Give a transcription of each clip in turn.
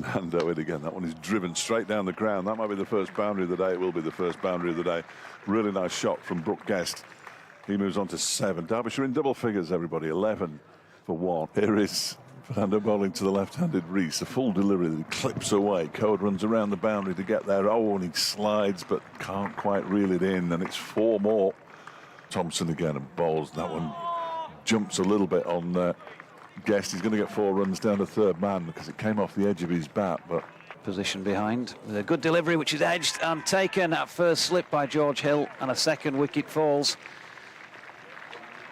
Fernando in again. That one is driven straight down the ground. That might be the first boundary of the day. It will be the first boundary of the day. Really nice shot from Brooke Guest. He moves on to 7. Derbyshire in double figures, everybody. 11 for 1. Here is Fernando bowling to the left-handed Rees. A full delivery that he clips away. Code runs around the boundary to get there. Oh, and he slides but can't quite reel it in. And it's 4 more. Thompson again and bowls. That one jumps a little bit on Guest. He's going to get 4 runs down to third man because it came off the edge of his bat. But position behind with a good delivery, which is edged and taken at first slip by George Hill, and a second wicket falls.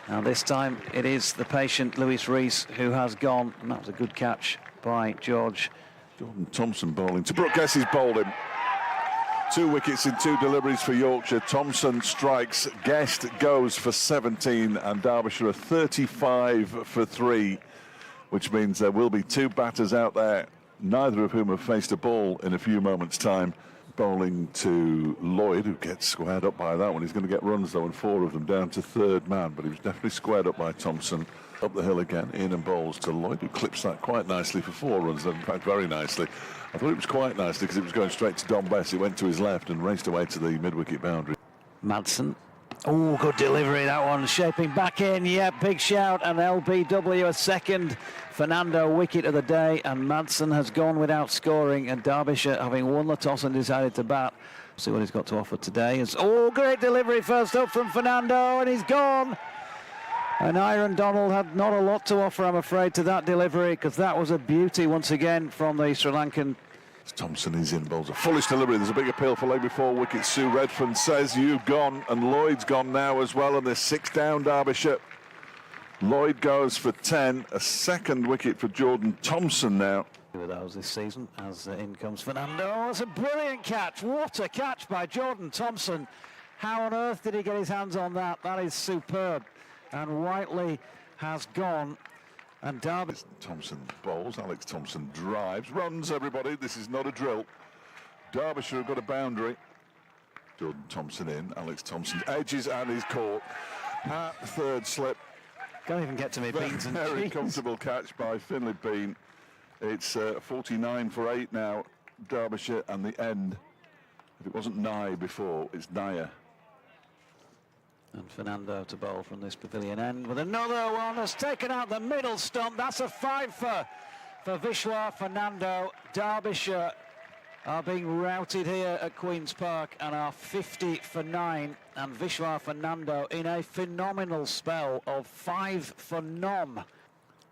Now this time it is the patient Lewis Rees who has gone, and that was a good catch by George. Jordan Thompson bowling to Brooke Guest. He's bowled him. 2 wickets in 2 deliveries for Yorkshire. Thompson strikes, Guest goes for 17, and Derbyshire are 35 for 3, which means there will be 2 batters out there, neither of whom have faced a ball in a few moments' time. Bowling to Lloyd, who gets squared up by that one. He's going to get runs, though, and 4 of them down to third man, but he was definitely squared up by Thompson. Up the hill again, in and bowls to Lloyd, who clips that quite nicely for 4 runs, in fact, very nicely. I thought it was quite nicely because it was going straight to Dom Bess. It went to his left and raced away to the mid-wicket boundary. Madsen. Oh, good delivery, that one, shaping back in. Yeah, big shout, and LBW a second Fernando wicket of the day, and Madsen has gone without scoring, and Derbyshire, having won the toss and decided to bat. See what he's got to offer today. Oh, great delivery first up from Fernando, and he's gone. And Aaron Donald had not a lot to offer, I'm afraid, to that delivery, because that was a beauty once again from the Sri Lankan. Thompson is in, bowls a foolish delivery. There's a big appeal for leg before wicket. Sue Redfern says you've gone, and Lloyd's gone now as well, and there's 6 down Derbyshire. Lloyd goes for 10, a second wicket for Jordan Thompson now. With those this season, as in comes Fernando. Oh, it's a brilliant catch. What a catch by Jordan Thompson. How on earth did he get his hands on that? That is superb. And Whiteley has gone, and Derby. Thompson bowls, Alex Thompson drives, runs, everybody. This is not a drill. Derbyshire have got a boundary. Jordan Thompson in, Alex Thompson edges and is caught at third slip. Can't even get to me, Beans and Very cheese. comfortable catch by Finlay Bean. It's 49 for 8 now, Derbyshire, and the end. If it wasn't Nye before, it's Naya. And Fernando to bowl from this pavilion end with another one that's taken out the middle stump. That's a 5 for Vishwa Fernando. Derbyshire are being routed here at Queen's Park and are 50 for 9. And Vishwa Fernando in a phenomenal spell of 5 for none.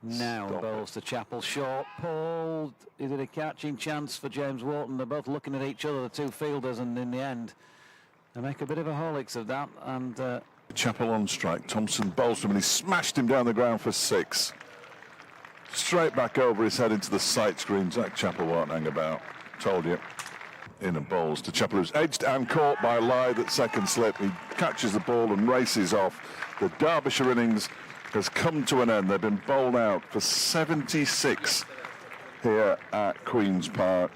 Now bowls to Chappell short. Paul, is it a catching chance for James Wharton? They're both looking at each other, the 2 fielders, and in the end they make a bit of a Horlicks of that. And Chappell on strike. Thompson bowls from him and he smashed him down the ground for 6. Straight back over his head into the sight screen. Zach Chappell won't hang about. Told you. In and bowls to Chappell, who's edged and caught by Lyth at second slip. He catches the ball and races off. The Derbyshire innings has come to an end. They've been bowled out for 76 here at Queen's Park.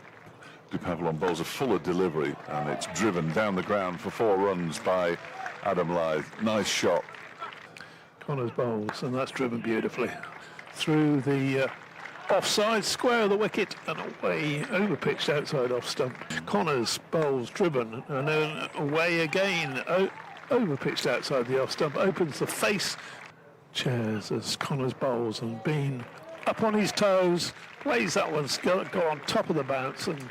Dupavillon bowls a fuller delivery, and it's driven down the ground for 4 runs by Adam Lyth. Nice shot. Connors bowls, and that's driven beautifully through the offside square of the wicket and away, over pitched outside off stump. Connors bowls driven, and then away again, over pitched outside the off stump, opens the face. Chairs as Connors bowls, and Bean up on his toes, plays that one, go on top of the bounce, and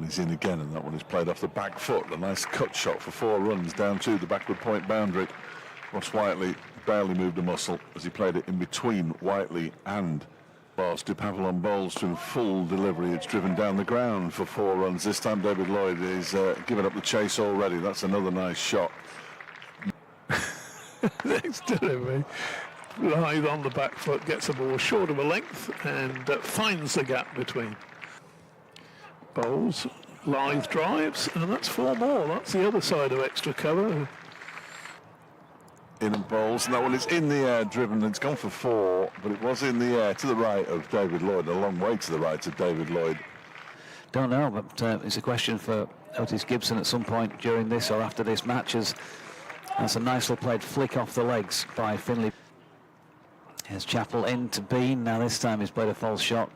he's in again, and that one is played off the back foot. A nice cut shot for 4 runs down to the backward point boundary. Ross Whiteley barely moved a muscle as he played it in between Whiteley and Boss. Dupavillon bowls to full delivery. It's driven down the ground for 4 runs. This time David Lloyd is giving up the chase already. That's another nice shot. next delivery, Lyth on the back foot, gets the ball short of a length and finds the gap between. Bowls, Lyth drives, and that's 4 more. That's the other side of extra cover. In and bowls, and that one is in the air, driven. It's gone for 4, but it was in the air to the right of David Lloyd, a long way to the right of David Lloyd. Don't know, but it's a question for Otis Gibson at some point during this or after this match. That's a nicely played flick off the legs by Finlay. Here's Chappell in to Bean. Now this time he's played a false shot.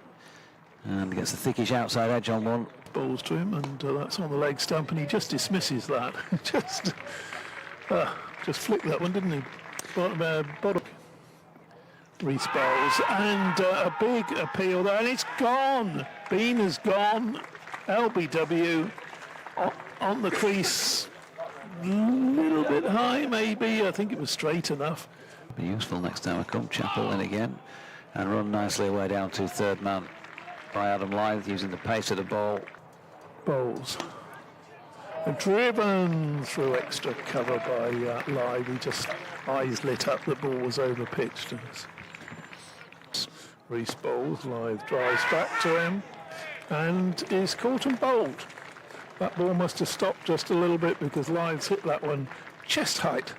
And gets the thickish outside edge on one. Balls to him, and that's on the leg stump, and he just dismisses that. just flicked that one, didn't he? Bottom. Reece Bowles, and a big appeal there, and it's gone. Bean is gone. LBW on the crease, a little bit high maybe. I think it was straight enough. Be useful next time I come. Chappell in again, and run nicely away down to third man by Adam Lyth, using the pace of the ball. Bowles. Driven through extra cover by Lyth. He just eyes lit up. The ball was over pitched. Reece Bowles, Lyth drives back to him and is caught and bowled. That ball must have stopped just a little bit because Lyth's hit that one chest height.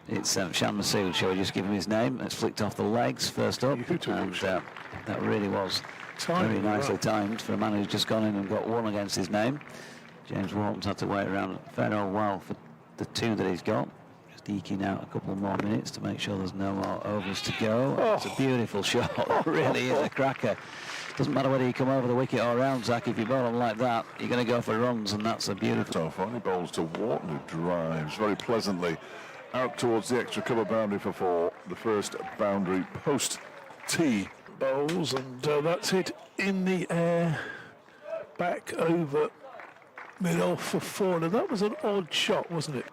It's Shan Masood, shall we just give him his name? It's flicked off the legs first up, and that really was very nicely timed for a man who's just gone in and got one against his name. James Wharton's had to wait around a fair old while for the two that he's got. Just eking out a couple more minutes to make sure there's no more overs to go. Oh. It's a beautiful shot. It really is a cracker. Doesn't matter whether you come over the wicket or around, Zach. If you bowl them like that, you're going to go for runs, and that's a beautiful... So finally bowls to Wharton, who drives very pleasantly out towards the extra cover boundary for four. The first boundary post tee. Bowles, and that's hit in the air, back over mid-off for four. Now that was an odd shot, wasn't it?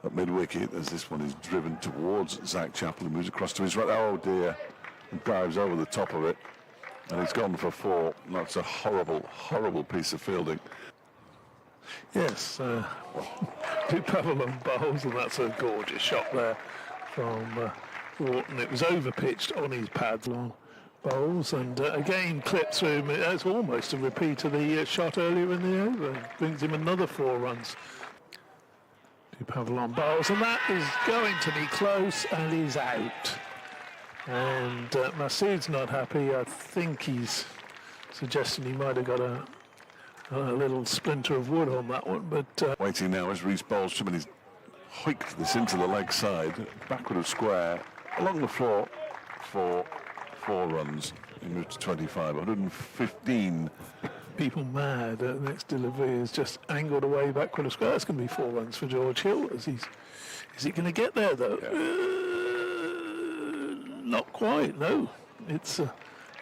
At mid-wicket, as this one is driven towards Zach Chappell, who moves across to his right. Oh dear, and dives over the top of it, and it's gone for four. That's a horrible, horrible piece of fielding. Yes, two Pavilion Bowles, and that's a gorgeous shot there from Wharton. It was over-pitched on his pads long. Bowles, and again clipped through him. It's almost a repeat of the shot earlier in the over. Brings him another 4 runs. To Pavilion Bowles, and that is going to be close, and he's out. And Masood's not happy. I think he's suggesting he might have got a little splinter of wood on that one, but... Waiting now as Reece Bowles, he's hoiked this into the leg side, backward of square, along the floor for 4 runs. He moved to 25, 115. People mad. The next delivery is just angled away backward of square. That's going to be 4 runs for George Hill. Is he going to get there, though? Yeah. Not quite, no. It's a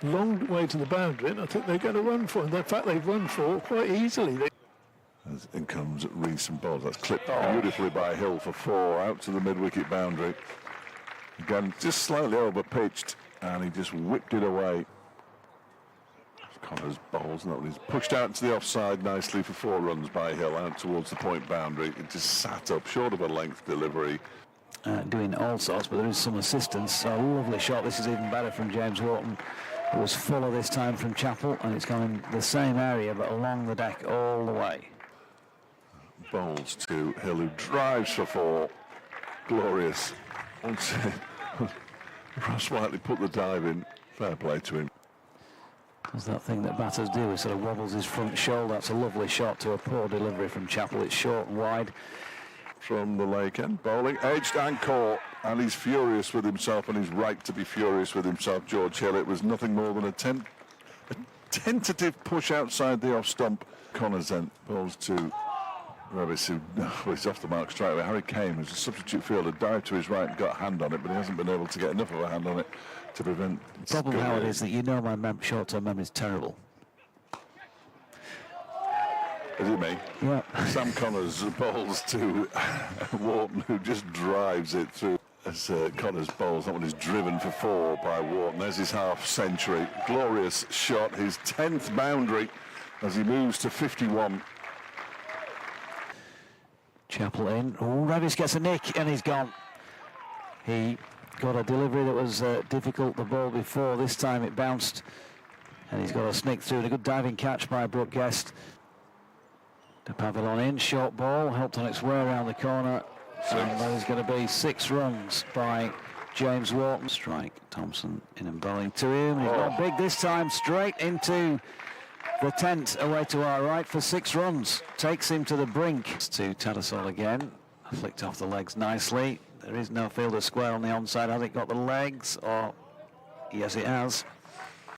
long way to the boundary, and I think they're going to run for it. In fact, they've run for it quite easily. As in comes Reece and Bowles. That's clipped beautifully by Hill for 4, out to the mid-wicket boundary. Again, just slightly over-pitched, and he just whipped it away. Connors bowls, and that one is pushed out to the offside nicely for 4 runs by Hill, out towards the point boundary. It just sat up short of a length delivery. Doing all sorts, but there is some assistance. A lovely shot. This is even better from James Wharton. It was fuller this time from Chappell, and it's gone in the same area, but along the deck all the way. Bowls to Hill, who drives for 4. Glorious. Ross Whiteley put the dive in. Fair play to him. That's that thing that batters do. He sort of wobbles his front shoulder. That's a lovely shot to a poor delivery from Chappell. It's short and wide. From the leg end, bowling, edged and caught, and he's furious with himself, and he's right to be furious with himself, George Hill. It was nothing more than a tentative push outside the off stump. Connors then bowls to Revis, who he's off the mark straight away. Harry Kane, who's a substitute fielder, dived to his right and got a hand on it, but he hasn't been able to get enough of a hand on it to prevent... The problem, Howard, is that you know my short-term memory is terrible. Is it me? Yeah. Sam Connors bowls to Wharton, who just drives it through. As Connors bowls, that one is driven for 4 by Wharton. There's his half century. Glorious shot, his 10th boundary as he moves to 51. Chappell in. Oh, Revis gets a nick, and he's gone. He got a delivery that was difficult the ball before. This time it bounced, and he's got a sneak through, and a good diving catch by Brooke Guest. The Pavilion in, short ball, helped on its way around the corner, and there's going to be 6 runs by James Wharton. Strike, Thompson in and bowling to him. He's gone big this time, straight into the tent away to our right for 6 runs. Takes him to the brink. It's to Tattersall again, flicked off the legs nicely. There is no fielder square on the onside. Has it got the legs? Or yes, it has.